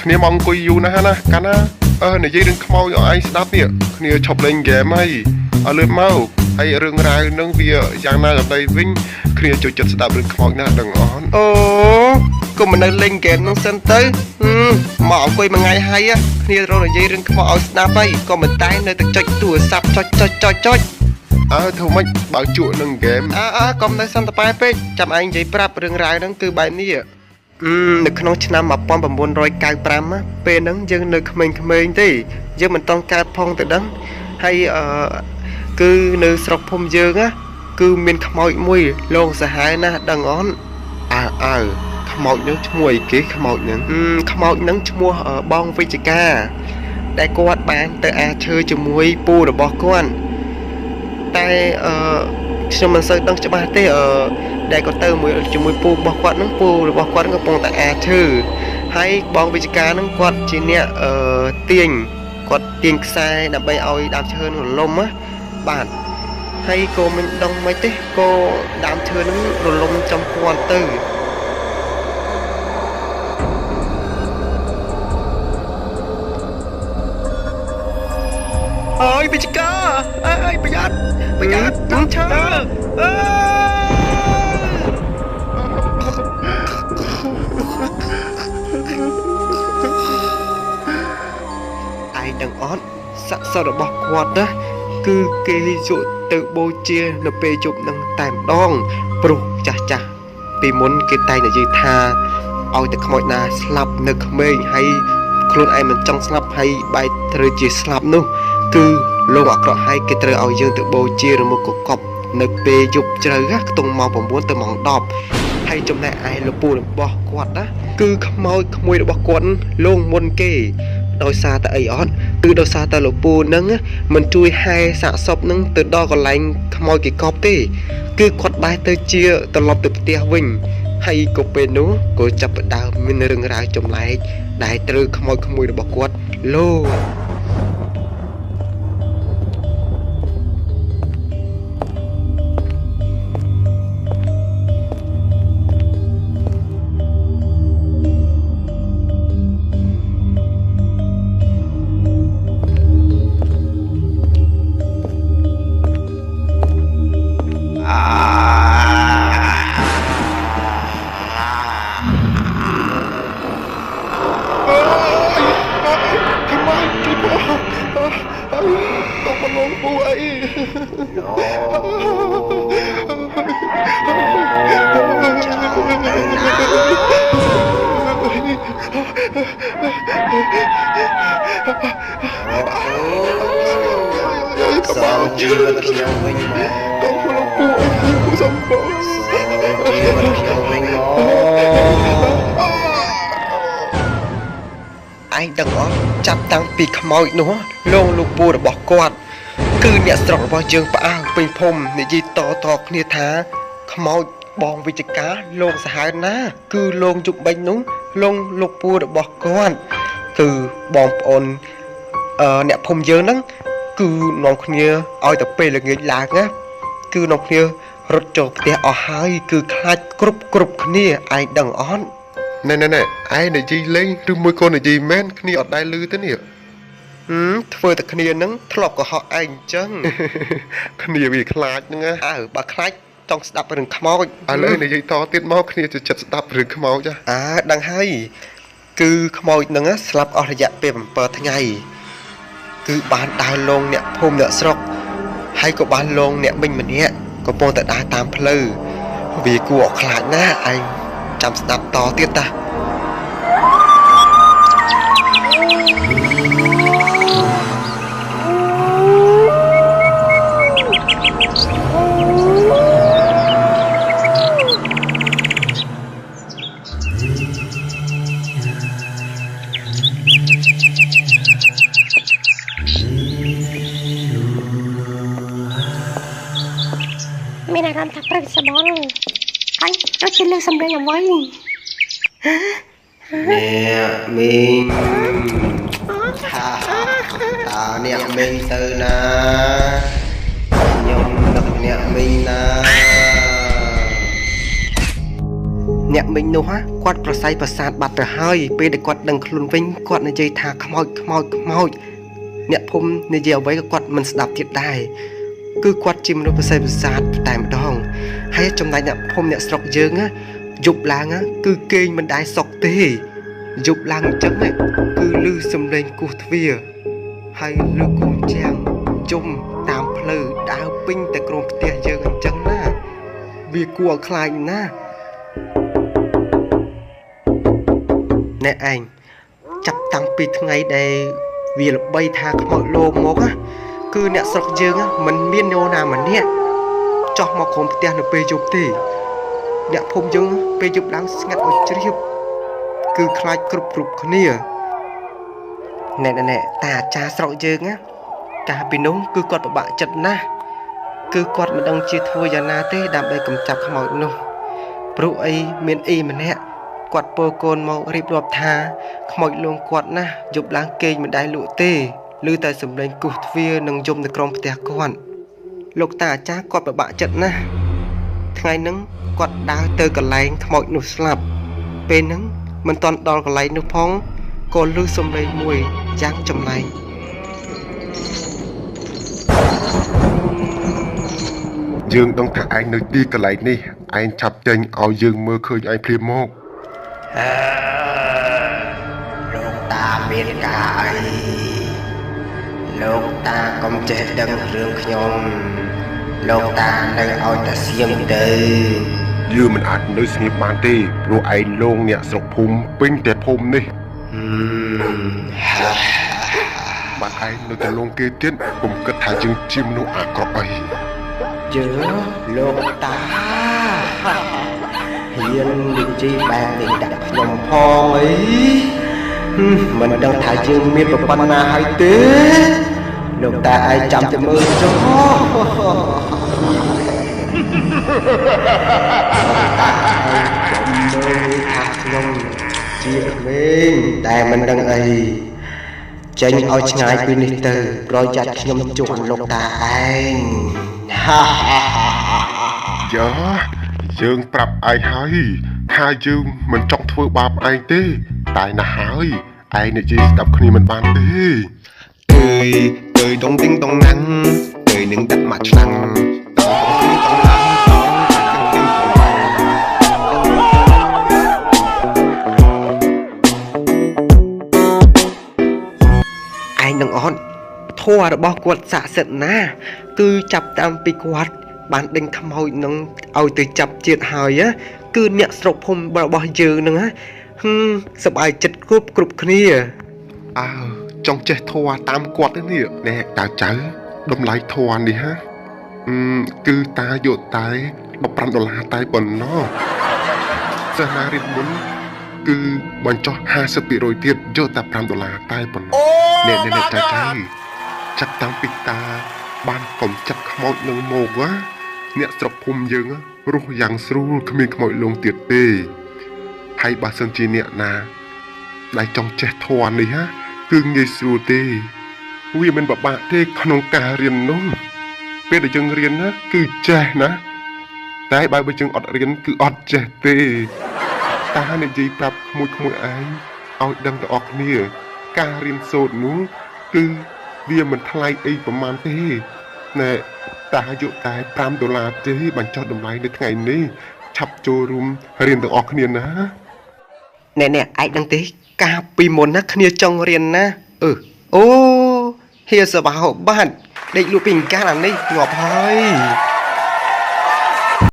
គ្នាមកអង្គុយយូរណាស់ណាកាលណានិយាយរឿងខ្មោចឲ្យឯងស្ដាប់នេះគ្នាឈប់លេងហ្គេមហើយឲ្យលឿនមកហើយរឿងរ៉ាវនឹងវាយ៉ាងណាក៏ដោយវិញគ្នាចូលចិត្តស្ដាប់រឿងខ្មោចណាស់ដឹងអត់អូកុំនៅលេងហ្គេមនឹងសិនទៅមកអង្គុយមួយថ្ងៃហើយគ្នារកនិយាយរឿងខ្មោចឲ្យស្ដាប់ហើយក៏មិនតែនៅតែចុចទូរស័ព្ទចុចធ្វើម៉េចបើជក់នឹងហ្គេមកុំនៅសន្តាប៉ែពេកចាំឯងនិយាយប្រាប់រឿងរ៉ាវហ្នឹងគឺបែបនេះនៅក្នុងឆ្នាំ1995ពេលហ្នឹងយើងនៅក្មេងៗទេយើងមិនต้องកើតផងទៅដឹងហើយគឺនៅស្រុកភូមិយើងគឺមានខ្មោចមួយលោកសាហាវណាស់ដឹងអត់ខ្មោចនឹងឈ្មោះអីគេខ្មោចនឹងឈ្មោះបងវិជ្ជការដែលគាត់បានទៅអាឈើជាមួយពូរបស់គាត់តែខ្ញុំមិនសូវដឹងច្បាស់ទេដែលគាត់ទៅជាមួយពូរបស់គាត់នឹងពូរបស់គាត់កំពុងតែអាឈើហើយបងវិជ្ជការនឹងគាត់ជាអ្នកទាញខ្សែដើម្បីឲ្យដើមឈើនឹងរលំបាទហើយក៏មិនដឹងមិនទេក៏ដើមឈើនឹងរលំចំគាត់ទៅអើយវិជ្ជការអើយប្រយ័ត្នដើមឈើឯងដឹងអត់ស័ក្តិសិទ្ធិរបស់គាត់ណាគឺគេយកទៅបូជានៅពេលជប់នឹងតែម្ដងព្រោះចាស់ពីមុនគេតែងនិយាយថាឲ្យតែខ្មោចណាស្លាប់នៅក្មេងហើយខ្លួនឯងមិនចង់ស្លាប់ហើយបែរត្រូវជាស្លាប់នោះគឺលោកអាក្រក់ហើយគេត្រូវឲ្យយើងទៅបូជារមុខកកប់នៅពេលយប់ជ្រៅខ្ទង់ម៉ោង9ទៅម៉ោង10ហើយចំណែកឯលោកពូរបស់គាត់ណាគឺខ្មោចក្មួយរបស់គាត់លងមុនគេដោយសារតែអីអត់គឺដោយសារតែលោកពូនឹងមិនជួយហែសាកសពនឹងទៅដល់កន្លែងខ្មោចគេកប់ទេគឺគាត់បែរទៅជាត្រឡប់ទៅផ្ទះវិញហើយក៏ពេលនោះក៏ចាប់ផ្ដើមមានរឿងរ៉ាវចម្លែកដែលត្រូវខ្មោចក្មួយរបស់គាត់លោកជីវិតខ្ញុំវិញមកកុំលោកពូសំបងជីវិតខ្ញុំវិញមកឯងដឹងអត់ចាប់តាំងពីខ្មោចនោះលោកពូរបស់គាត់គឺអ្នកស្រុករបស់យើងផ្អើលពេញភូមិនិយាយតគ្នាថាខ្មោចបងវិជ្ជការលោកសាហាវណាគឺលោកយុគបេញនោះលោកពូរបស់គាត់គឺបងប្អូនអ្នកភូមិយើងហ្នឹងគឺនាំគ្នាឲ្យតែពេលល្ងាចឡើងណាគឺនាំគ្នារត់ចូលផ្ទះអស់ហើយគឺខ្លាចគ្រប់គ្នាឯងដឹងអត់ណែឯងនិយាយលេងឬមួយក៏និយាយមែនគ្នាអត់ដែលឮទេនេះធ្វើតែគ្នានឹងធ្លាប់កុហកឯងអញ្ចឹងគ្នាវាខ្លាចហ្នឹងបើខ្លាចចង់ស្ដាប់រឿងខ្មោចឥឡូវនិយាយតទៀតមកគ្នាจะចិត្តស្ដាប់រឿងខ្មោចដឹងហើយគឺខ្មោចហ្នឹងស្លាប់អស់រយៈពេល7ថ្ងៃគឺបានដើរលងអ្នកភូមិអ្នកស្រុកហើយក៏បានលងអ្នកមិញម្នាក់កំពុងតែដើរតាមផ្លូវវាគួរឲ្យខ្លាចណាស់ឯងចាំស្ដាប់តទៀតតាមានអារម្មណ៍ថាព្រឹកសបល់ហើយដូចជាលើសំឡេងអ្វីអ្នកមីងថាតើអ្នកមីងទៅណាខ្ញុំនឹកអ្នកមីងណា អ្នកមិញនោះគាត់ប្រស័យប្រសាទបាត់ទៅហើយពេលដែលគាត់ដឹងខ្លួនវិញគាត់និយាយថាខ្មោចអ្នកភូមិនិយាយអ្វីក៏គាត់មិនស្ដាប់ទៀតដែរគឺគាត់ជាមនុស្សប្រស័យប្រសាទតែម្ដងហើយចំណែកអ្នកភូមិអ្នកស្រុកយើងយប់ឡើងគឺគេងមិនដែរសុខទេយប់ឡើងអញ្ចឹងគឺឮសំឡេងគោះទ្វារហើយឮកូនចាំងជុំតាមផ្លូវដើរពេញតែក្រុមផ្ទះយើងអញ្ចឹងណាវាគួរឲ្យខ្លាចណាស់អ្នកឯងចាប់តាំងពីថ្ងៃដែលវាល្បីថាខ្មោចលោមកគឺអ្នកស្រុកយើងមិនមាននរណាម្នាក់ចោះមកក្រុមផ្ទះនៅពេលយប់ទេអ្នកភូមិយើងពេលយប់ឡើងស្ងាត់ឲ្យជ្រាបគឺខ្លាចគ្រប់គ្នាណែតាអាចារ្យស្រុកយើងកាលពីនោះគឺគាត់ពិបាកចិត្តណាស់គឺគាត់មិនដឹងជាធ្វើយ៉ាងណាទេដើម្បីកម្ចាត់ខ្មោចនោះព្រោះអីមានអ៊ីម្នាក់គាត់ពោលកូនមករៀបរាប់ថាខ្មោចលងគាត់ណាយប់ឡើងគេងមិនដែរលក់ទេឮតែសំឡេងគោះទ្វារនិងយំនៅក្រោមផ្ទះគាត់លោកតាអាចារ្យគាត់ពិបាកចិត្តណាស់ថ្ងៃហ្នឹងគាត់ដើរទៅកន្លែងខ្មោចនោះស្លាប់ពេលហ្នឹងមិនទាន់ដល់កន្លែងនោះផងក៏ឮសំឡេងមួយយ៉ាងចម្លែកយើងដឹងថាឯងនៅទីកន្លែងនេះឯងចាប់ចេញឲ្យយើងមើលឃើញឯងភ្លាមមកលោកតាមានការអីលោកតាកុំចេះដឹងរឿងខ្ញុំលោកតានៅឲ្យតែសៀមទៅយើងមិនអាចនៅស្ងៀមបានទេព្រោះឯងលងអ្នកស្រុកភូមិពេញតែភូមិនេះបាទឯងនៅតែលងគេទៀតកុំគិតថាយើងជាមនុស្សអាក្រក់អីយើងលោកតាហ៊ាននិយាយបែបនេះដាក់ខ្ញុំផងអីមិនដឹងថាយើងមានប្រព័ន្ធណាហើយទេលោកតាឯងចាំតែមើលចុះតាឯងចាំមើលថាខ្ញុំជាក្មេងតែមិនដឹងអីចេញឲ្យឆ្ងាយពីនេះទៅប្រយ័ត្នខ្ញុំជួបលោកតាឯងយ៉ាយើងប្រាប់ឯងហើយថាយើងមិនចង់ធ្វើបាបឯងទេតែណាស់ហើយឯងនិយាយស្ដាប់គ្នាមិនបានទេអើយដងទីងដងណាំងអើយនឹងដាក់មកឆ្នាំងដងទីងដងណាំងឯងនឹងអត់ធម៌របស់គាត់ស័ក្តិសិទ្ធិណាគឺចាប់តាមពីគាត់បានដេញខ្មោចនឹងឲ្យទៅចាប់ជាតិហើយគឺអ្នកស្រុកភូមិរបស់យើងនឹងសប្បាយចិត្តគ្រប់គ្នាចង់ចេះធម៌តាមគាត់ទេនេះណែតើចៅតម្លៃធម៌នេះគឺតាយកតែ$15តែប៉ុណ្ណោះសិស្សណារៀនមុនគឺបញ្ចុះ50%ទៀតយកតែ$5តែប៉ុណ្ណោះអ្នកចៅចាប់តាំងពីតាបានកុំចាត់ខ្មោចនឹងមកអ្នកស្រុកភូមិយើងរស់យ៉ាងស្រួលគ្មានខ្មោចលងទៀតទេហើយបើសិនជាអ្នកណាដែលចង់ចេះធម៌នេះគឺងាយស្រួលទេវាមិនពិបាកទេក្នុងការរៀននោះពេលដែលយើងរៀនគឺចេះណាតែបើយើងអត់រៀនគឺអត់ចេះទេតានិយាយប្រាប់ក្មួយឯងឲ្យដឹងទាំងអស់គ្នាការរៀនសូត្រនោះគឺវាមិនថ្លៃអីប្រហែលទេណែតាយកតែ$5ទេបញ្ចុះតម្លៃនៅថ្ងៃនេះឆាប់ចូលរួមរៀនទាំងអស់គ្នាណាណែឯងដឹងទេកាលពីមុនណាគ្នាចង់រៀនណាអូហៀសបាហូបាត់ដេកលក់ពីកាលអានេះងាប់ហើយ